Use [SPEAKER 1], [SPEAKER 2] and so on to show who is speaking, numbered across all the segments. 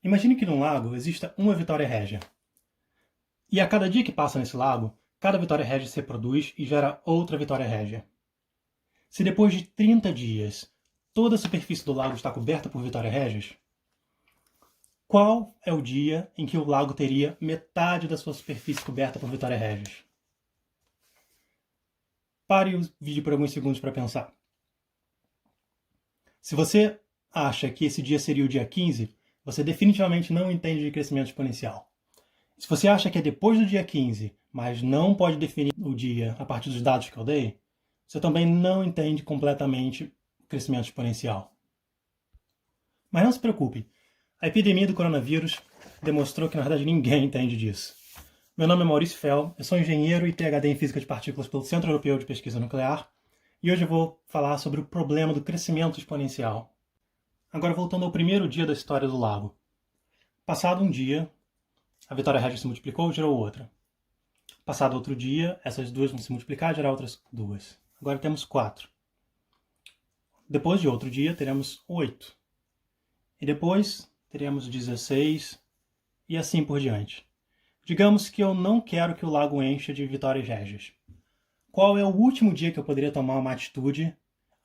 [SPEAKER 1] Imagine que num lago exista uma Vitória Régia. E a cada dia que passa nesse lago, cada Vitória Régia se reproduz e gera outra Vitória Régia. Se depois de 30 dias toda a superfície do lago está coberta por Vitória Régias, qual é o dia em que o lago teria metade da sua superfície coberta por Vitória Régias? Pare o vídeo por alguns segundos para pensar. Se você acha que esse dia seria o dia 15, você definitivamente não entende de crescimento exponencial. Se você acha que é depois do dia 15, mas não pode definir o dia a partir dos dados que eu dei, você também não entende completamente o crescimento exponencial. Mas não se preocupe, a epidemia do coronavírus demonstrou que na verdade ninguém entende disso. Meu nome é Maurício Fel, eu sou engenheiro e PhD em Física de Partículas pelo Centro Europeu de Pesquisa Nuclear, e hoje eu vou falar sobre o problema do crescimento exponencial. Agora voltando ao primeiro dia da história do lago. Passado um dia, a Vitória Régia se multiplicou e gerou outra. Passado outro dia, essas duas vão se multiplicar e gerar outras duas. Agora temos 4. Depois de outro dia, teremos 8. E depois, teremos 16 e assim por diante. Digamos que eu não quero que o lago encha de Vitórias Régias. Qual é o último dia que eu poderia tomar uma atitude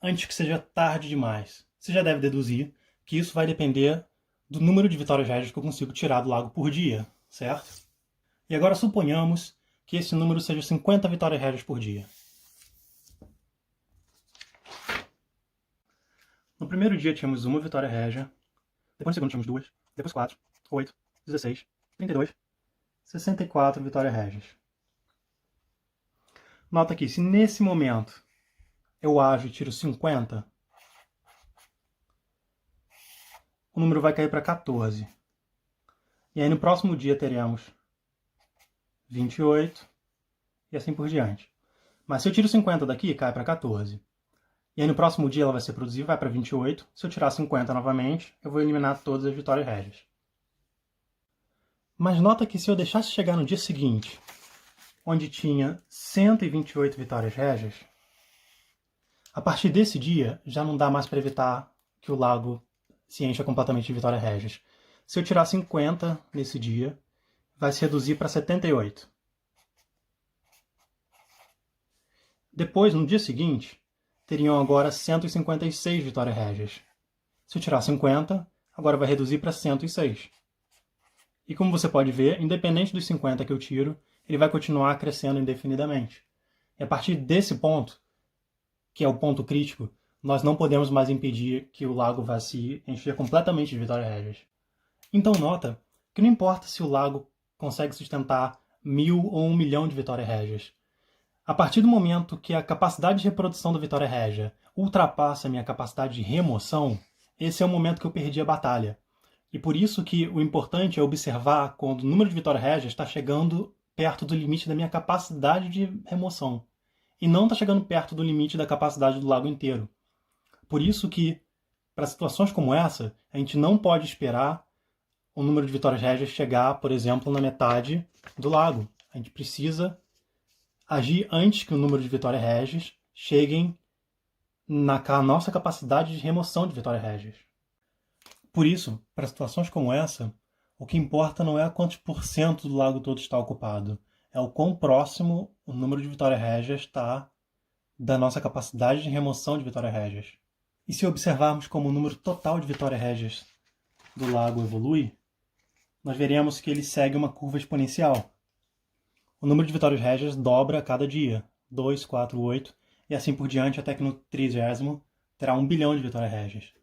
[SPEAKER 1] antes que seja tarde demais? Você já deve deduzir que isso vai depender do número de Vitórias Régias que eu consigo tirar do lago por dia, certo? E agora suponhamos que esse número seja 50 Vitórias Régias por dia. No primeiro dia tínhamos uma Vitória Régia, depois no segundo tínhamos 2, depois 4, 8, 16, 32, 64 Vitórias Régias. Nota que se nesse momento eu ajo e tiro 50, o número vai cair para 14. E aí no próximo dia teremos 28 e assim por diante. Mas se eu tiro 50 daqui, cai para 14. E aí no próximo dia ela vai se reproduzir, vai para 28. Se eu tirar 50 novamente, eu vou eliminar todas as Vitórias Régias. Mas nota que se eu deixasse chegar no dia seguinte, onde tinha 128 Vitórias Régias, a partir desse dia já não dá mais para evitar que o lago se encha completamente de Vitórias Régias. Se eu tirar 50 nesse dia, vai se reduzir para 78. Depois, no dia seguinte, teriam agora 156 Vitórias Régias. Se eu tirar 50, agora vai reduzir para 106. E como você pode ver, independente dos 50 que eu tiro, ele vai continuar crescendo indefinidamente. E a partir desse ponto, que é o ponto crítico, nós não podemos mais impedir que o lago vá se encher completamente de Vitórias Régias. Então nota que não importa se o lago consegue sustentar 1000 ou 1 milhão de Vitórias Régias. A partir do momento que a capacidade de reprodução da Vitória Régia ultrapassa a minha capacidade de remoção, esse é o momento que eu perdi a batalha. E por isso que o importante é observar quando o número de Vitórias Régias está chegando perto do limite da minha capacidade de remoção. E não está chegando perto do limite da capacidade do lago inteiro. Por isso que, para situações como essa, a gente não pode esperar o número de Vitórias Régias chegar, por exemplo, na metade do lago. A gente precisa agir antes que o número de Vitórias Régias cheguem na nossa capacidade de remoção de Vitórias Régias. Por isso, para situações como essa, o que importa não é a quantos por cento do lago todo está ocupado, é o quão próximo o número de Vitórias Régias está da nossa capacidade de remoção de Vitórias Régias. E se observarmos como o número total de Vitórias Régias do lago evolui, nós veremos que ele segue uma curva exponencial. O número de Vitórias Régias dobra a cada dia, 2, 4, 8, e assim por diante, até que no 30º terá 1 bilhão de Vitórias Régias.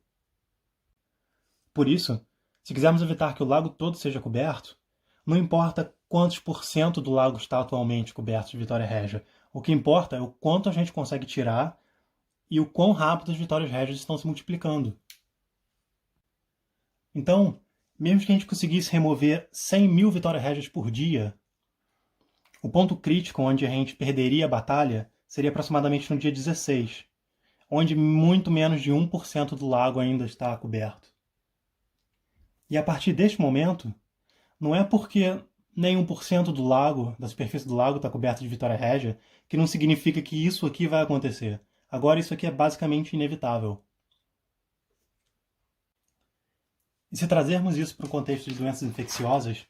[SPEAKER 1] Por isso, se quisermos evitar que o lago todo seja coberto, não importa quantos por cento do lago está atualmente coberto de Vitória Régia. O que importa é o quanto a gente consegue tirar e o quão rápido as Vitórias Régias estão se multiplicando. Então, mesmo que a gente conseguisse remover 100 mil Vitórias Régias por dia, o ponto crítico onde a gente perderia a batalha seria aproximadamente no dia 16, onde muito menos de 1% do lago ainda está coberto. E a partir deste momento, não é porque nem 1% do lago, da superfície do lago está coberta de Vitória Régia, que não significa que isso aqui vai acontecer. Agora isso aqui é basicamente inevitável. E se trazermos isso para o contexto de doenças infecciosas,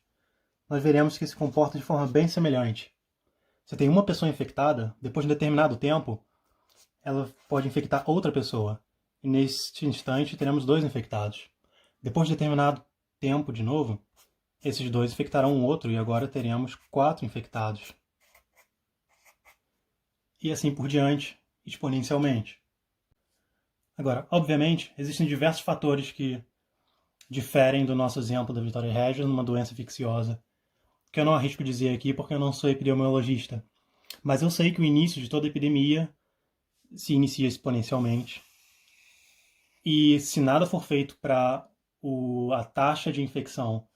[SPEAKER 1] nós veremos que se comporta de forma bem semelhante. Se tem uma pessoa infectada, depois de um determinado tempo, ela pode infectar outra pessoa. E neste instante teremos 2 infectados. Depois de determinado tempo, de novo, esses 2 infectarão um outro e agora teremos 4 infectados. E assim por diante, exponencialmente. Agora, obviamente, existem diversos fatores que diferem do nosso exemplo da Vitória Regia numa doença infecciosa, que eu não arrisco dizer aqui porque eu não sou epidemiologista. Mas eu sei que o início de toda epidemia se inicia exponencialmente. E se nada for feito para a taxa de infecção,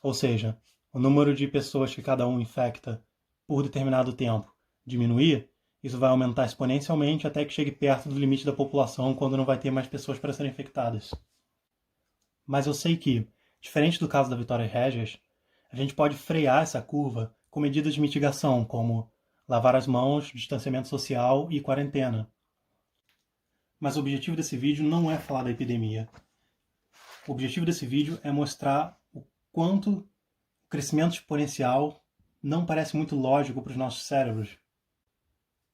[SPEAKER 1] ou seja, o número de pessoas que cada um infecta por determinado tempo diminuir, isso vai aumentar exponencialmente até que chegue perto do limite da população, quando não vai ter mais pessoas para serem infectadas. Mas eu sei que, diferente do caso da Vitória Regias, a gente pode frear essa curva com medidas de mitigação, como lavar as mãos, distanciamento social e quarentena. Mas o objetivo desse vídeo não é falar da epidemia. O objetivo desse vídeo é mostrar o quanto o crescimento exponencial não parece muito lógico para os nossos cérebros.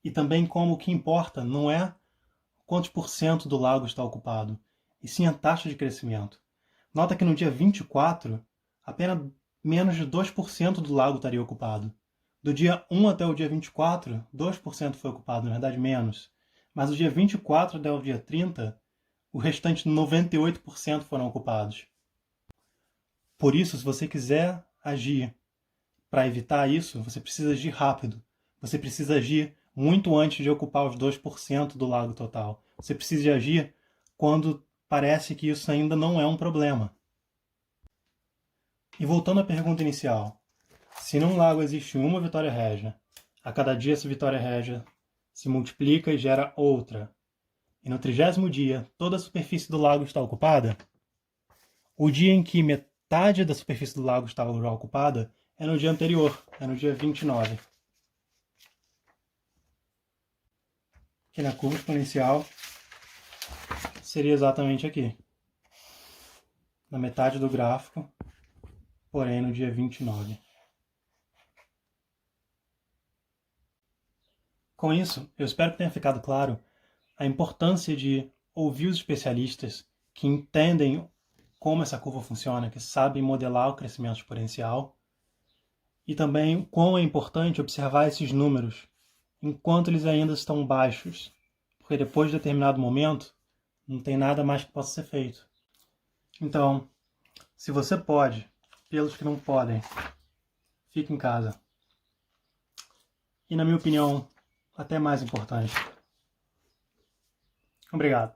[SPEAKER 1] E também como o que importa não é quantos por cento do lago está ocupado, e sim a taxa de crescimento. Nota que no dia 24, apenas menos de 2% do lago estaria ocupado. Do dia 1 até o dia 24, 2% foi ocupado, na verdade menos. Mas do dia 24 até o dia 30, o restante 98% foram ocupados. Por isso, se você quiser agir para evitar isso, você precisa agir rápido. Você precisa agir muito antes de ocupar os 2% do lago total. Você precisa agir quando parece que isso ainda não é um problema. E voltando à pergunta inicial, se num lago existe uma Vitória Regia, a cada dia essa Vitória Regia se multiplica e gera outra, e no 30º dia toda a superfície do lago está ocupada, o dia em que metade da superfície do lago estava já ocupada é no dia anterior, é no dia 29. Que na curva exponencial seria exatamente aqui, na metade do gráfico, porém no dia 29. Com isso, eu espero que tenha ficado claro a importância de ouvir os especialistas que entendem como essa curva funciona, que sabem modelar o crescimento exponencial, e também quão é importante observar esses números enquanto eles ainda estão baixos, porque depois de determinado momento não tem nada mais que possa ser feito. Então, se você pode, pelos que não podem, fique em casa. E na minha opinião, até mais importante. Obrigado.